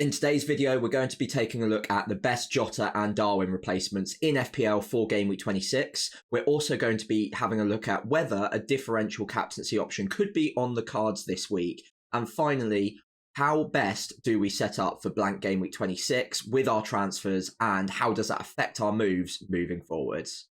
In today's video, we're going to be taking a look at the best Jota and Darwin replacements in FPL for Game Week 26. We're also going to be having a look at whether a differential captaincy option could be on the cards this week. And finally, how best do we set up for blank Game Week 26 with our transfers, and how does that affect our moves moving forwards?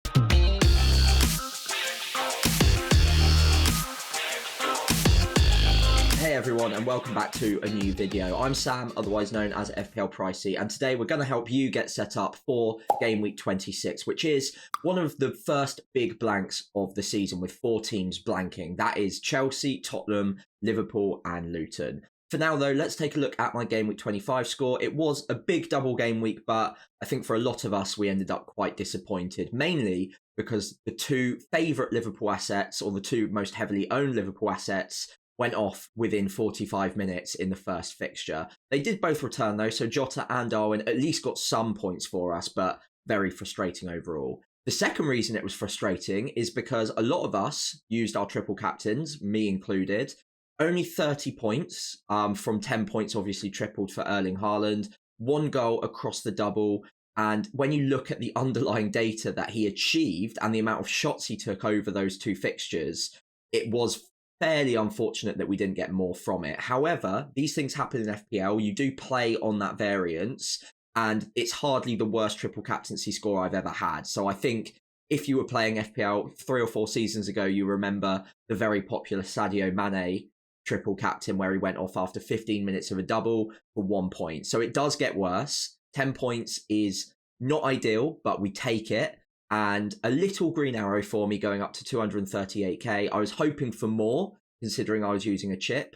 Hey everyone, and welcome back to a new video. I'm Sam, otherwise known as FPL Pricey, and today we're going to help you get set up for Game Week 26, which is one of the first big blanks of the season with 4 teams blanking. That is Chelsea, Tottenham, Liverpool and Luton. For now though, let's take a look at my Game Week 25 score. It was a big double game week, but I think for a lot of us we ended up quite disappointed, mainly because the 2 favourite Liverpool assets, or the 2 most heavily owned Liverpool assets, went off within 45 minutes in the first fixture. They did both return though, so Jota and Darwin at least got some points for us, but very frustrating overall. The second reason it was frustrating is because a lot of us used our triple captains, me included. Only 30 points from 10 points, obviously tripled for Erling Haaland, 1 goal across the double. And when you look at the underlying data that he achieved and the amount of shots he took over those 2 fixtures, it was fairly unfortunate that we didn't get more from it. However, these things happen in FPL. You do play on that variance, and it's hardly the worst triple captaincy score I've ever had. So I think if you were playing FPL 3 or 4 seasons ago, you remember the very popular Sadio Mane triple captain where he went off after 15 minutes of a double for 1 point. So it does get worse. 10 points is not ideal, but we take it. And a little green arrow for me going up to 238k. I was hoping for more, considering I was using a chip,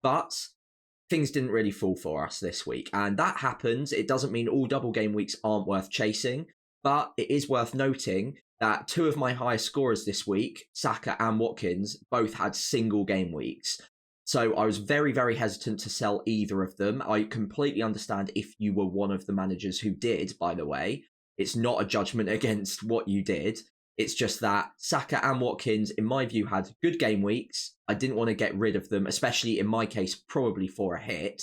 but things didn't really fall for us this week. And that happens. It doesn't mean all double game weeks aren't worth chasing, but it is worth noting that 2 of my highest scorers this week, Saka and Watkins, both had single game weeks. So I was very, very hesitant to sell either of them. I completely understand if you were one of the managers who did, by the way. It's not a judgment against what you did. It's just that Saka and Watkins, in my view, had good game weeks. I didn't want to get rid of them, especially in my case, probably for a hit,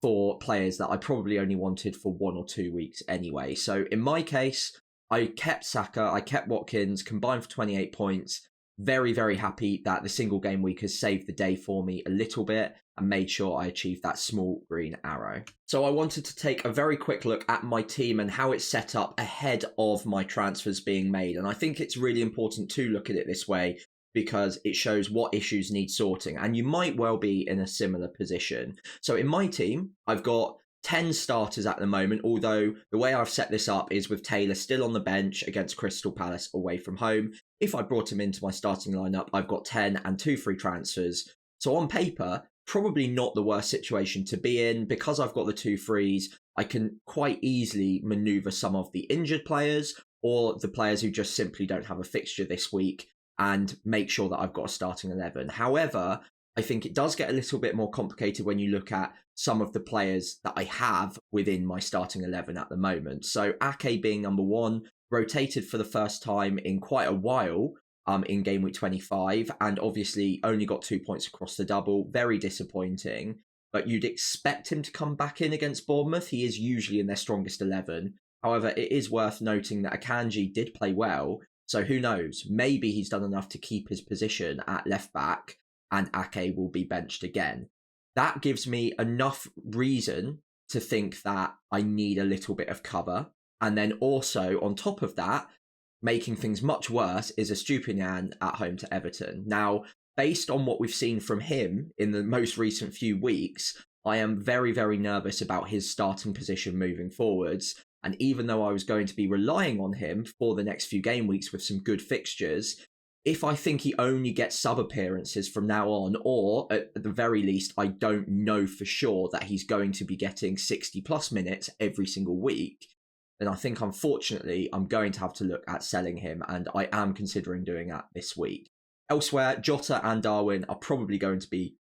for players that I probably only wanted for 1 or 2 weeks anyway. So in my case, I kept Saka, I kept Watkins, combined for 28 points. Very, very happy that the single game week has saved the day for me a little bit and made sure I achieved that small green arrow. So I wanted to take a very quick look at my team and how it's set up ahead of my transfers being made. And I think it's really important to look at it this way because it shows what issues need sorting. And you might well be in a similar position. So in my team, I've got 10 starters at the moment, although the way I've set this up is with Taylor still on the bench against Crystal Palace away from home. If I brought him into my starting lineup, I've got 10 and 2 free transfers. So on paper, probably not the worst situation to be in. Because I've got the 2 frees, I can quite easily maneuver some of the injured players or the players who just simply don't have a fixture this week and make sure that I've got a starting 11. However, I think it does get a little bit more complicated when you look at some of the players that I have within my starting 11 at the moment. So Ake being number 1, rotated for the first time in quite a while in Game Week 25, and obviously only got 2 points across the double. Very disappointing, but you'd expect him to come back in against Bournemouth. He is usually in their strongest 11. However, it is worth noting that Akanji did play well, so who knows? Maybe he's done enough to keep his position at left back and Ake will be benched again. That gives me enough reason to think that I need a little bit of cover. And then also, on top of that, making things much worse is Estupinian at home to Everton. Now, based on what we've seen from him in the most recent few weeks, I am very, very nervous about his starting position moving forwards. And even though I was going to be relying on him for the next few game weeks with some good fixtures, if I think he only gets sub appearances from now on, or at the very least, I don't know for sure that he's going to be getting 60 plus minutes every single week, then I think, unfortunately, I'm going to have to look at selling him, and I am considering doing that this week. Elsewhere, Jota and Darwin are probably going to be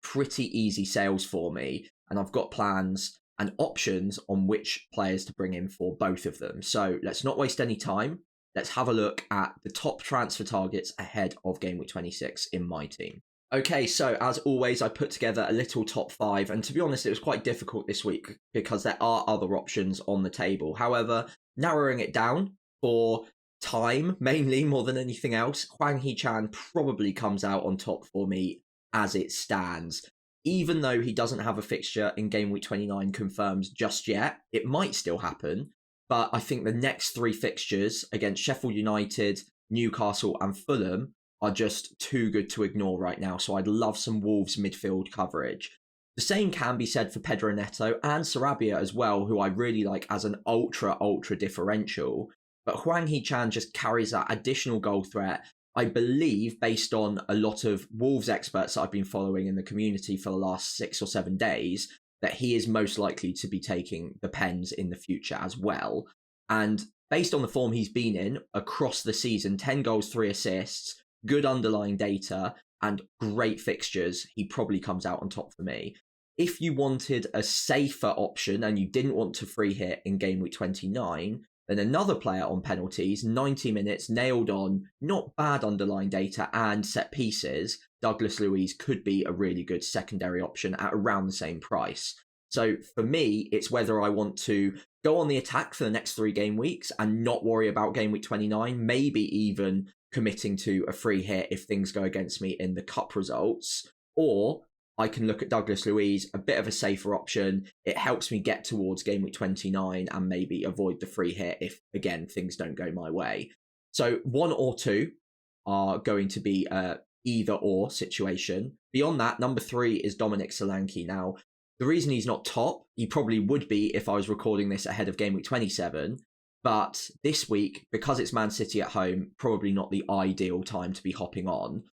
pretty easy sales for me, and I've got plans and options on which players to bring in for both of them. So let's not waste any time. Let's have a look at the top transfer targets ahead of Game Week 26 in my team. Okay, so as always, I put together a little top five, and to be honest, it was quite difficult this week because there are other options on the table. However, narrowing it down for time, mainly more than anything else, Hwang Hee-chan probably comes out on top for me as it stands. Even though he doesn't have a fixture in game week 29 confirmed just yet, it might still happen. But I think the next three fixtures against Sheffield United, Newcastle, and Fulham are just too good to ignore right now. So I'd love some Wolves midfield coverage. The same can be said for Pedro Neto and Sarabia as well, who I really like as an ultra differential. But Hwang Hee-chan just carries that additional goal threat. I believe, based on a lot of Wolves experts that I've been following in the community for the last 6 or 7 days, that he is most likely to be taking the pens in the future as well. And based on the form he's been in across the season, 10 goals, 3 assists, good underlying data, and great fixtures, he probably comes out on top for me. If you wanted a safer option and you didn't want to free hit in game week 29, then another player on penalties, 90 minutes, nailed on, not bad underlying data and set pieces, Douglas Luiz could be a really good secondary option at around the same price. So for me, it's whether I want to go on the attack for the next 3 game weeks and not worry about game week 29, maybe even committing to a free hit if things go against me in the cup results, or I can look at Douglas Luiz, a bit of a safer option. It helps me get towards game week 29 and maybe avoid the free hit if, again, things don't go my way. So 1 or 2 are going to be a either or situation. Beyond that, number 3 is Dominic Solanke. Now, the reason he's not top, he probably would be if I was recording this ahead of game week 27. But this week, because it's Man City at home, probably not the ideal time to be hopping on.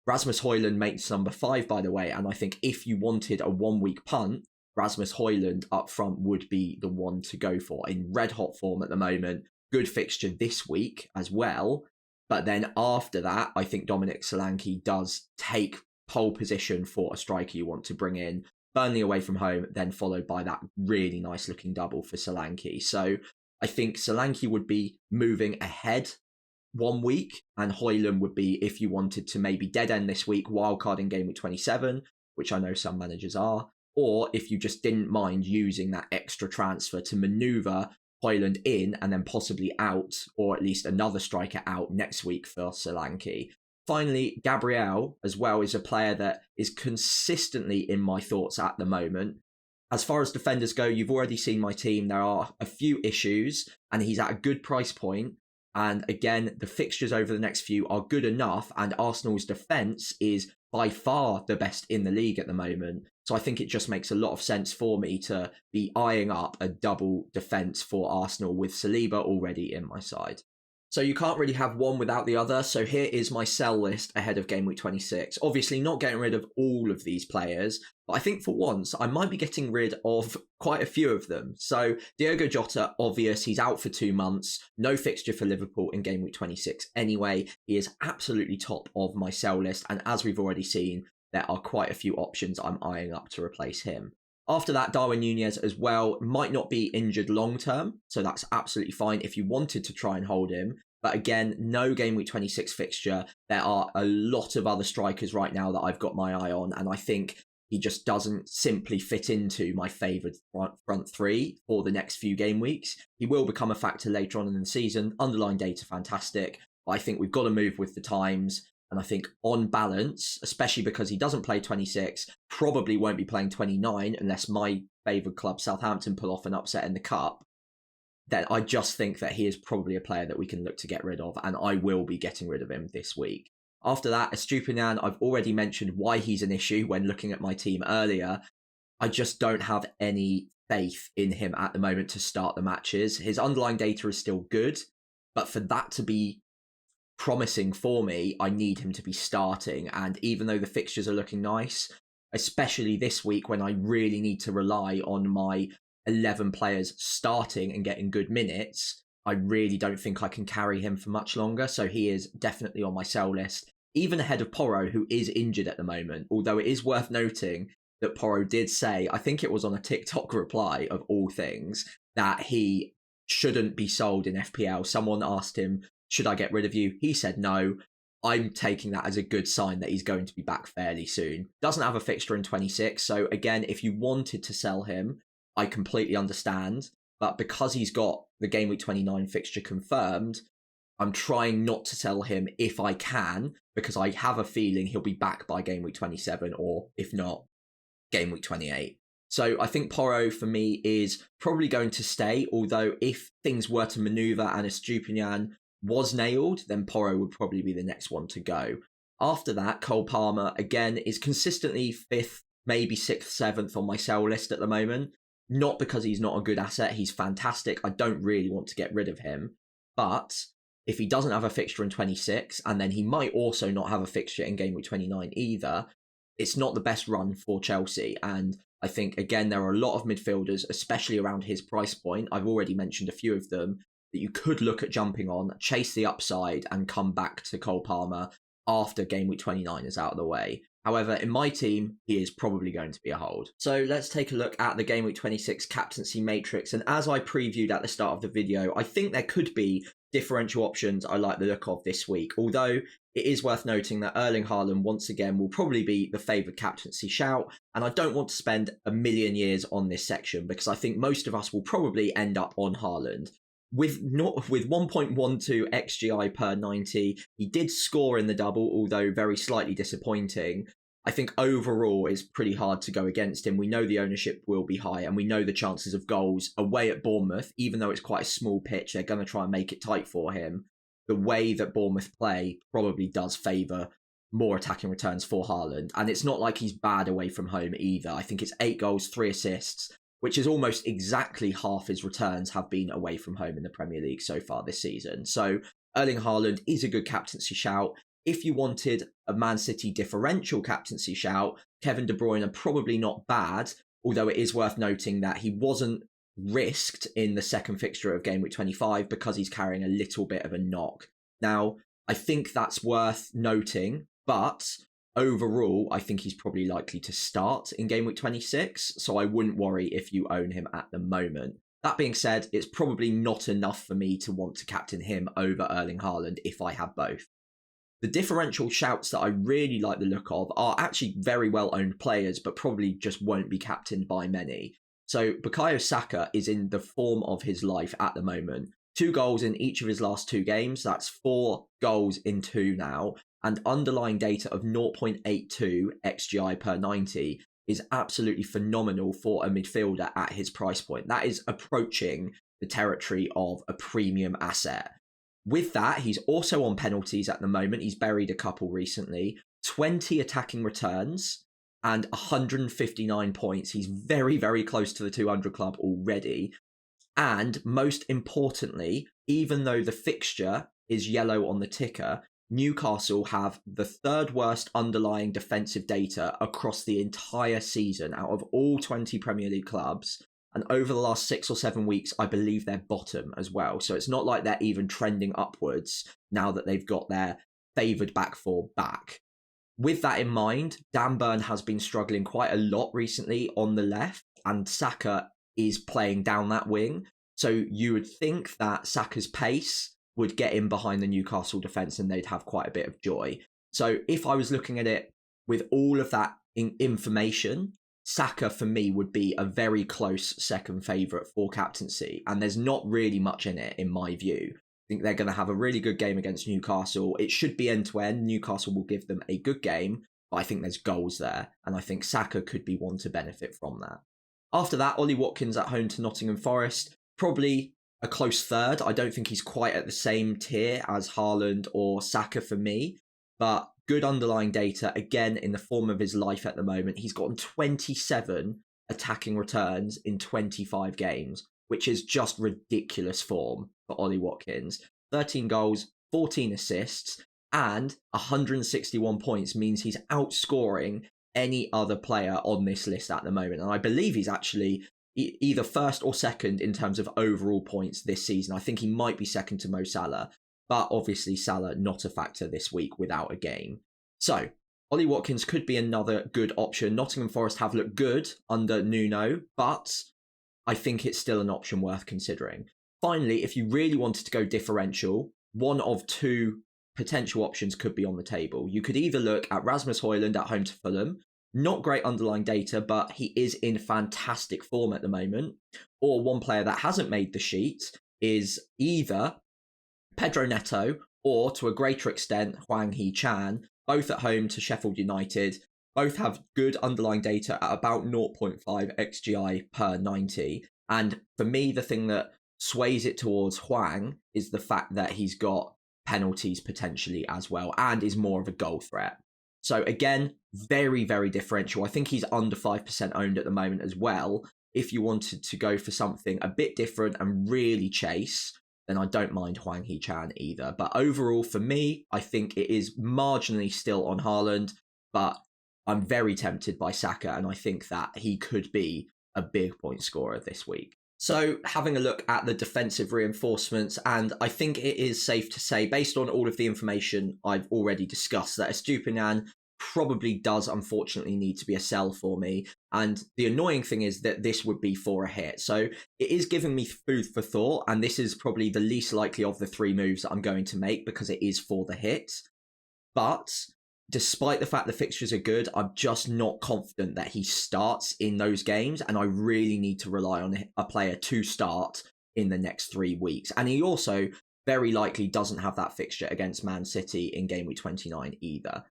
Rasmus Højlund makes number 5, by the way, and I think if you wanted a 1-week punt, Rasmus Højlund up front would be the one to go for. In red-hot form at the moment, good fixture this week as well. But then after that, I think Dominic Solanke does take pole position for a striker you want to bring in. Burnley away from home, then followed by that really nice-looking double for Solanke. So I think Solanke would be moving ahead 1 week, and Højlund would be if you wanted to maybe dead end this week, wildcard in game week 27, which I know some managers are, or if you just didn't mind using that extra transfer to manoeuvre Højlund in and then possibly out, or at least another striker out next week for Solanke. Finally, Gabriel as well is a player that is consistently in my thoughts at the moment. As far as defenders go, you've already seen my team. There are a few issues, and he's at a good price point. And again, the fixtures over the next few are good enough, and Arsenal's defence is by far the best in the league at the moment. So I think it just makes a lot of sense for me to be eyeing up a double defence for Arsenal with Saliba already in my side. So you can't really have one without the other. So here is my sell list ahead of game week 26. Obviously not getting rid of all of these players, but I think for once I might be getting rid of quite a few of them. So Diogo Jota, obvious, he's out for 2 months. No fixture for Liverpool in game week 26 anyway. He is absolutely top of my sell list. And as we've already seen, there are quite a few options I'm eyeing up to replace him. After that, Darwin Nunez as well might not be injured long term, so that's absolutely fine if you wanted to try and hold him. But again, no game week 26 fixture. There are a lot of other strikers right now that I've got my eye on, and I think he just doesn't simply fit into my favoured front 3 for the next few game weeks. He will become a factor later on in the season. Underlying data, fantastic. But I think we've got to move with the times. And I think on balance, especially because he doesn't play 26, probably won't be playing 29 unless my favoured club, Southampton, pull off an upset in the Cup, then I just think that he is probably a player that we can look to get rid of, and I will be getting rid of him this week. After that, Estupiñán, I've already mentioned why he's an issue when looking at my team earlier. I just don't have any faith in him at the moment to start the matches. His underlying data is still good, but for that to be promising for me, I need him to be starting. And even though the fixtures are looking nice, especially this week when I really need to rely on my 11 players starting and getting good minutes, I really don't think I can carry him for much longer. So he is definitely on my sell list, even ahead of Porro, who is injured at the moment. Although it is worth noting that Porro did say, I think it was on a TikTok reply of all things, that he shouldn't be sold in FPL. Someone asked him, should I get rid of you? He said no. I'm taking that as a good sign that he's going to be back fairly soon. Doesn't have a fixture in 26, so again, if you wanted to sell him, I completely understand. But because he's got the Game Week 29 fixture confirmed, I'm trying not to sell him if I can, because I have a feeling he'll be back by Game Week 27, or if not, Game Week 28. So I think Porro for me is probably going to stay, although if things were to maneuver and Estupinian was nailed, then Porro would probably be the next one to go. After that, Cole Palmer, again, is consistently 5th, maybe 6th, 7th on my sell list at the moment. Not because he's not a good asset, he's fantastic. I don't really want to get rid of him. But if he doesn't have a fixture in 26, and then he might also not have a fixture in Game Week 29 either, it's not the best run for Chelsea. And I think, again, there are a lot of midfielders, especially around his price point. I've already mentioned a few of them that you could look at jumping on, chase the upside, and come back to Cole Palmer after Game Week 29 is out of the way. However, in my team, he is probably going to be a hold. So let's take a look at the Game Week 26 Captaincy Matrix. And as I previewed at the start of the video, I think there could be differential options I like the look of this week. Although it is worth noting that Erling Haaland once again will probably be the favoured captaincy shout. And I don't want to spend a million years on this section because I think most of us will probably end up on Haaland. With 1.12 XGI per 90, he did score in the double, although very slightly disappointing. I think overall is pretty hard to go against him. We know the ownership will be high, and we know the chances of goals away at Bournemouth, even though it's quite a small pitch, they're going to try and make it tight for him. The way that Bournemouth play probably does favour more attacking returns for Haaland, and it's not like he's bad away from home either. I think it's 8 goals, 3 assists, which is almost exactly half his returns have been away from home in the Premier League so far this season. So Erling Haaland is a good captaincy shout. If you wanted a Man City differential captaincy shout, Kevin De Bruyne probably not bad, although it is worth noting that he wasn't risked in the second fixture of Game Week 25 because he's carrying a little bit of a knock. Now, I think that's worth noting, but overall, I think he's probably likely to start in Game Week 26, so I wouldn't worry if you own him at the moment. That being said, it's probably not enough for me to want to captain him over Erling Haaland if I have both. The differential shouts that I really like the look of are actually very well-owned players, but probably just won't be captained by many. So Bukayo Saka is in the form of his life at the moment. 2 goals in each of his last 2 games. That's 4 goals in 2 now. And underlying data of 0.82 XGI per 90 is absolutely phenomenal for a midfielder at his price point. That is approaching the territory of a premium asset. With that, he's also on penalties at the moment. He's buried a couple recently. 20 attacking returns and 159 points. He's very, very close to the 200 club already. And most importantly, even though the fixture is yellow on the ticker, Newcastle have the 3rd worst underlying defensive data across the entire season out of all 20 Premier League clubs. And over the last 6 or 7 weeks, I believe they're bottom as well. So it's not like they're even trending upwards now that they've got their favoured back four back. With that in mind, Dan Burn has been struggling quite a lot recently on the left, and Saka is playing down that wing. So you would think that Saka's pace would get in behind the Newcastle defence and they'd have quite a bit of joy. So if I was looking at it with all of that information, Saka for me would be a very close second favourite for captaincy, and there's not really much in it in my view. I think they're going to have a really good game against Newcastle. It should be end-to-end. Newcastle will give them a good game, but I think there's goals there, and I think Saka could be one to benefit from that. After that, Ollie Watkins at home to Nottingham Forest, probably a close third. I don't think he's quite at the same tier as Haaland or Saka for me, but good underlying data, again, in the form of his life at the moment. He's gotten 27 attacking returns in 25 games, which is just ridiculous form for Ollie Watkins. 13 goals, 14 assists, and 161 points means he's outscoring any other player on this list at the moment. And I believe he's actually either first or second in terms of overall points this season. I think he might be second to Mo Salah, but obviously Salah not a factor this week without a game. So Ollie Watkins could be another good option. Nottingham Forest have looked good under Nuno, but I think it's still an option worth considering. Finally, if you really wanted to go differential, one of two potential options could be on the table. You could either look at Rasmus Højlund at home to Fulham, not great underlying data, but he is in fantastic form at the moment. Or one player that hasn't made the sheet is either Pedro Neto or, to a greater extent, Hwang Hee-chan, both at home to Sheffield United. Both have good underlying data at about 0.5 XGI per 90. And for me, the thing that sways it towards Hwang is the fact that he's got penalties potentially as well and is more of a goal threat. So again, very, very differential. I think he's under 5% owned at the moment as well. If you wanted to go for something a bit different and really chase, then I don't mind Hwang Hee-chan either. But overall, for me, I think it is marginally still on Haaland, but I'm very tempted by Saka, and I think that he could be a big point scorer this week. So having a look at the defensive reinforcements, and I think it is safe to say, based on all of the information I've already discussed, that Estupiñán probably does unfortunately need to be a sell for me. And the annoying thing is that this would be for a hit. So it is giving me food for thought, and this is probably the least likely of the three moves that I'm going to make because it is for the hit. But despite the fact the fixtures are good, I'm just not confident that he starts in those games, and I really need to rely on a player to start in the next 3 weeks. And he also very likely doesn't have that fixture against Man City in game week 29 either.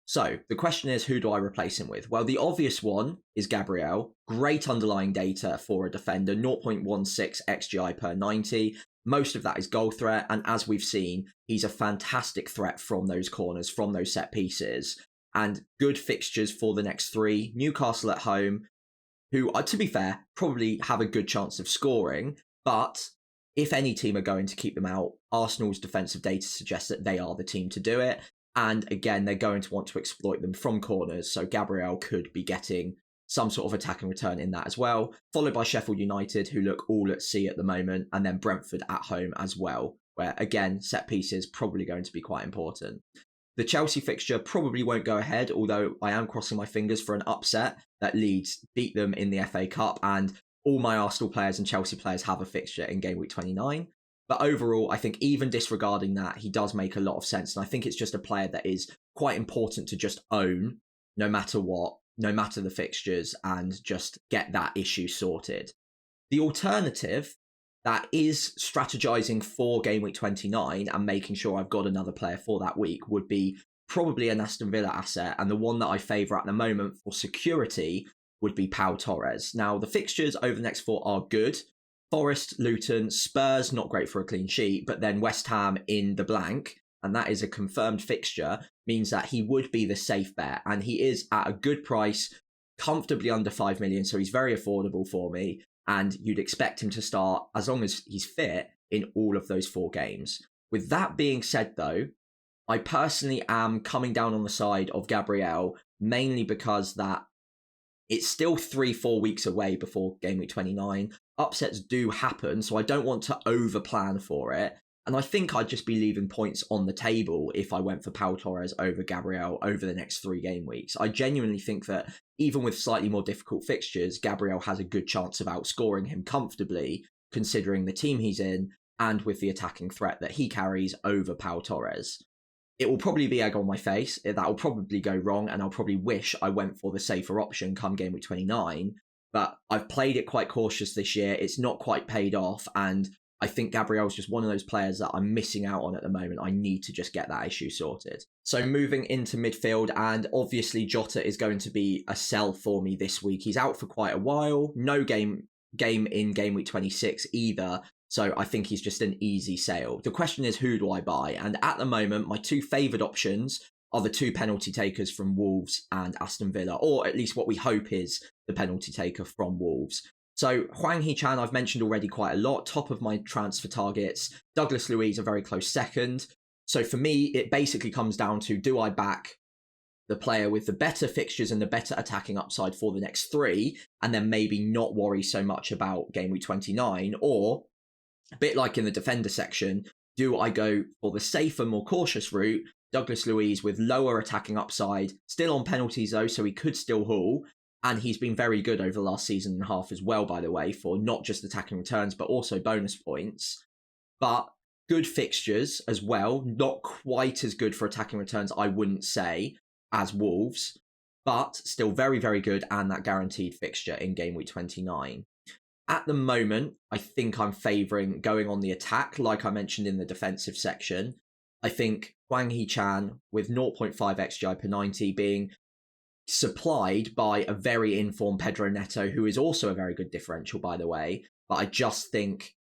So the question is, who do I replace him with? Well, the obvious one is Gabriel. Great underlying data for a defender, 0.16 XGI per 90. Most of that is goal threat, and as we've seen, he's a fantastic threat from those corners, from those set pieces, and good fixtures for the next 3. Newcastle at home, who, to be fair, probably have a good chance of scoring, but if any team are going to keep them out, Arsenal's defensive data suggests that they are the team to do it. And again, they're going to want to exploit them from corners, so Gabriel could be getting some sort of attacking return in that as well, followed by Sheffield United, who look all at sea at the moment, and then Brentford at home as well, where, again, set pieces probably going to be quite important. The Chelsea fixture probably won't go ahead, although I am crossing my fingers for an upset that Leeds beat them in the FA Cup, and all my Arsenal players and Chelsea players have a fixture in game week 29. But overall, I think even disregarding that, he does make a lot of sense. And I think it's just a player that is quite important to just own, no matter what, no matter the fixtures, and just get that issue sorted. The alternative that is strategizing for game week 29 and making sure I've got another player for that week would be probably an Aston Villa asset. And the one that I favour at the moment for security would be Pau Torres. Now, the fixtures over the next 4 are good. Forest, Luton, Spurs, not great for a clean sheet, but then West Ham in the blank, and that is a confirmed fixture, means that he would be the safe bet, and he is at a good price, comfortably under 5 million, so he's very affordable for me, and you'd expect him to start, as long as he's fit, in all of those 4 games. With that being said, though, I personally am coming down on the side of Gabriel, mainly because that it's still 3-4 weeks away before game week 29. Upsets do happen, so I don't want to over-plan for it. And I think I'd just be leaving points on the table if I went for Pau Torres over Gabriel over the next 3 game weeks. I genuinely think that even with slightly more difficult fixtures, Gabriel has a good chance of outscoring him comfortably, considering the team he's in and with the attacking threat that he carries over Pau Torres. It will probably be egg on my face. That will probably go wrong, and I'll probably wish I went for the safer option come game week 29. But I've played it quite cautious this year. It's not quite paid off, and I think Gabriel's just one of those players that I'm missing out on at the moment. I need to just get that issue sorted. So moving into midfield, and obviously Jota is going to be a sell for me this week. He's out for quite a while. No game in game week 26 either. So I think he's just an easy sale. The question is, who do I buy? And at the moment, my 2 favoured options are the 2 penalty takers from Wolves and Aston Villa, or at least what we hope is the penalty taker from Wolves. So Hwang Hee-chan, I've mentioned already quite a lot, top of my transfer targets. Douglas Luiz, a very close second. So for me, it basically comes down to, do I back the player with the better fixtures and the better attacking upside for the next 3, and then maybe not worry so much about game week 29, or a bit like in the defender section, do I go for the safer, more cautious route, Douglas Luiz with lower attacking upside, still on penalties though, so he could still haul, and he's been very good over the last season and a half as well, by the way, for not just attacking returns, but also bonus points. But good fixtures as well. Not quite as good for attacking returns, I wouldn't say, as Wolves, but still very, very good, and that guaranteed fixture in game week 29. At the moment, I think I'm favouring going on the attack, like I mentioned in the defensive section. I think Hwang Hee-chan with 0.5 XGI per 90 being supplied by a very informed Pedro Neto, who is also a very good differential, by the way. But I just think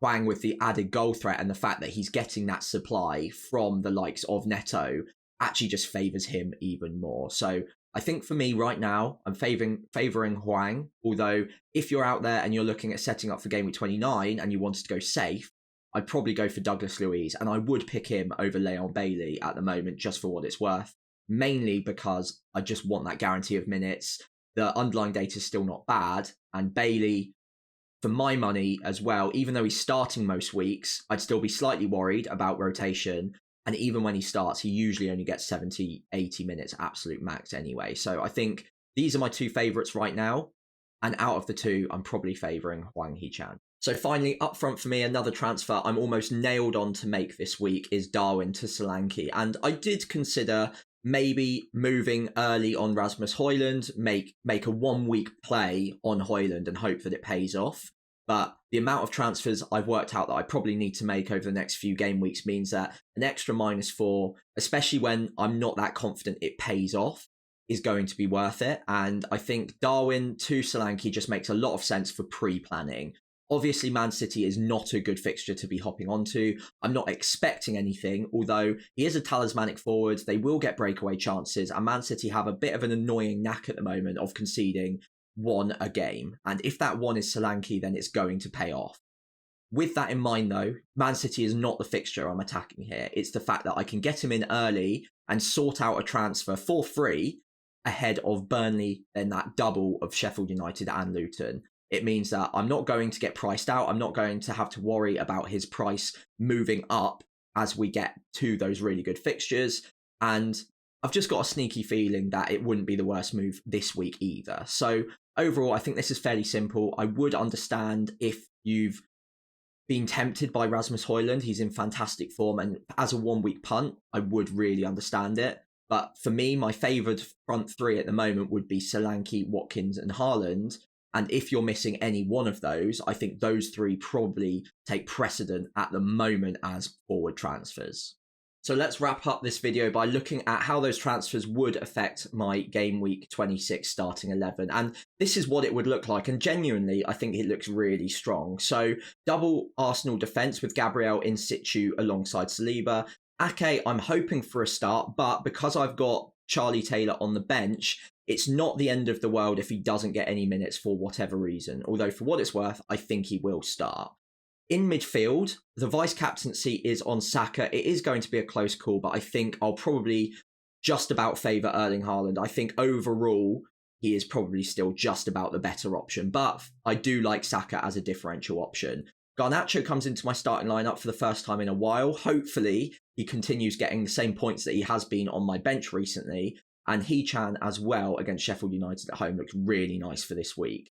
Hwang, with the added goal threat and the fact that he's getting that supply from the likes of Neto, actually just favours him even more. So I think for me right now, I'm favouring Hwang. Although if you're out there and you're looking at setting up for game week 29 and you wanted to go safe, I'd probably go for Douglas Luiz, and I would pick him over Leon Bailey at the moment just for what it's worth. Mainly because I just want that guarantee of minutes. The underlying data is still not bad, and Bailey, for my money as well, even though he's starting most weeks, I'd still be slightly worried about rotation. And even when he starts, he usually only gets 70, 80 minutes absolute max anyway. So I think these are my two favourites right now. And out of the two, I'm probably favouring Hwang Hee-chan. So finally, up front for me, another transfer I'm almost nailed on to make this week is Darwin to Solanke. And I did consider maybe moving early on Rasmus Højlund, make a 1 week play on Højlund and hope that it pays off. But the amount of transfers I've worked out that I probably need to make over the next few game weeks means that an extra -4, especially when I'm not that confident it pays off, is going to be worth it. And I think Darwin to Solanke just makes a lot of sense for pre-planning. Obviously, Man City is not a good fixture to be hopping onto. I'm not expecting anything, although he is a talismanic forward. They will get breakaway chances, and Man City have a bit of an annoying knack at the moment of conceding one a game. And if that one is Solanke, then it's going to pay off. With that in mind, though, Man City is not the fixture I'm attacking here. It's the fact that I can get him in early and sort out a transfer for free ahead of Burnley and that double of Sheffield United and Luton. It means that I'm not going to get priced out. I'm not going to have to worry about his price moving up as we get to those really good fixtures. And I've just got a sneaky feeling that it wouldn't be the worst move this week either. So overall, I think this is fairly simple. I would understand if you've been tempted by Rasmus Højlund. He's in fantastic form. And as a 1 week punt, I would really understand it. But for me, my favoured front three at the moment would be Solanke, Watkins and Haaland. And if you're missing any one of those, I think those three probably take precedent at the moment as forward transfers. So let's wrap up this video by looking at how those transfers would affect my game week 26 starting 11. And this is what it would look like. And genuinely, I think it looks really strong. So double Arsenal defence with Gabriel in situ alongside Saliba. Ake, I'm hoping for a start, but because I've got Charlie Taylor on the bench, it's not the end of the world if he doesn't get any minutes for whatever reason. Although for what it's worth, I think he will start. In midfield, the vice-captaincy is on Saka. It is going to be a close call, but I think I'll probably just about favour Erling Haaland. I think overall, he is probably still just about the better option, but I do like Saka as a differential option. Garnacho comes into my starting lineup for the first time in a while. Hopefully, he continues getting the same points that he has been on my bench recently. And Hee-chan as well against Sheffield United at home looks really nice for this week.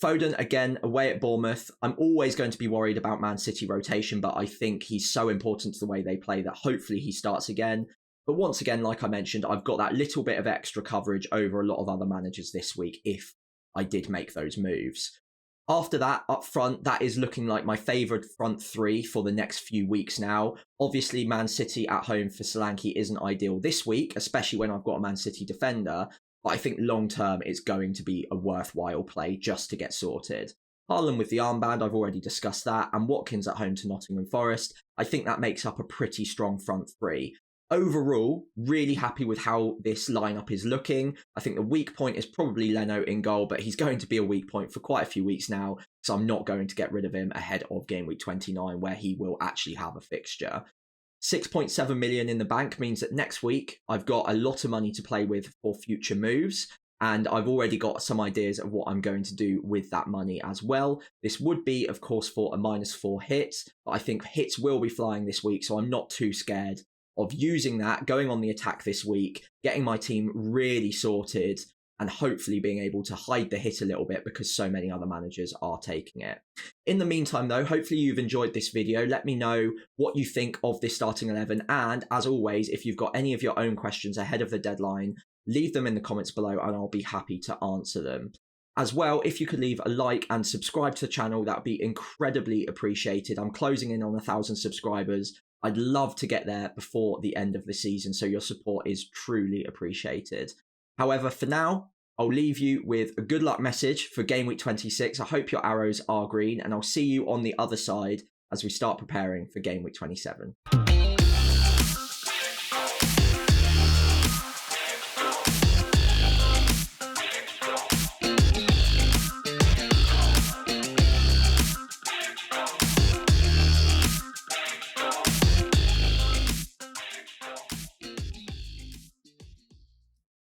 Foden, again, away at Bournemouth. I'm always going to be worried about Man City rotation, but I think he's so important to the way they play that hopefully he starts again. But once again, like I mentioned, I've got that little bit of extra coverage over a lot of other managers this week if I did make those moves. After that, up front, that is looking like my favoured front three for the next few weeks now. Obviously, Man City at home for Solanke isn't ideal this week, especially when I've got a Man City defender. But I think long-term, it's going to be a worthwhile play just to get sorted. Haaland with the armband, I've already discussed that. And Watkins at home to Nottingham Forest. I think that makes up a pretty strong front three. Overall, really happy with how this lineup is looking. I think the weak point is probably Leno in goal, but he's going to be a weak point for quite a few weeks now, so I'm not going to get rid of him ahead of game week 29, where he will actually have a fixture. 6.7 million in the bank means that next week I've got a lot of money to play with for future moves, and I've already got some ideas of what I'm going to do with that money as well. This would be, of course, for a -4 hit, but I think hits will be flying this week, so I'm not too scared of using that, going on the attack this week, getting my team really sorted, and hopefully being able to hide the hit a little bit because so many other managers are taking it. In the meantime, though, hopefully you've enjoyed this video. Let me know what you think of this starting 11. And as always, if you've got any of your own questions ahead of the deadline, leave them in the comments below and I'll be happy to answer them. As well, if you could leave a like and subscribe to the channel, that would be incredibly appreciated. I'm closing in on 1,000 subscribers. I'd love to get there before the end of the season, so your support is truly appreciated. However, for now, I'll leave you with a good luck message for Game Week 26. I hope your arrows are green, and I'll see you on the other side as we start preparing for Game Week 27.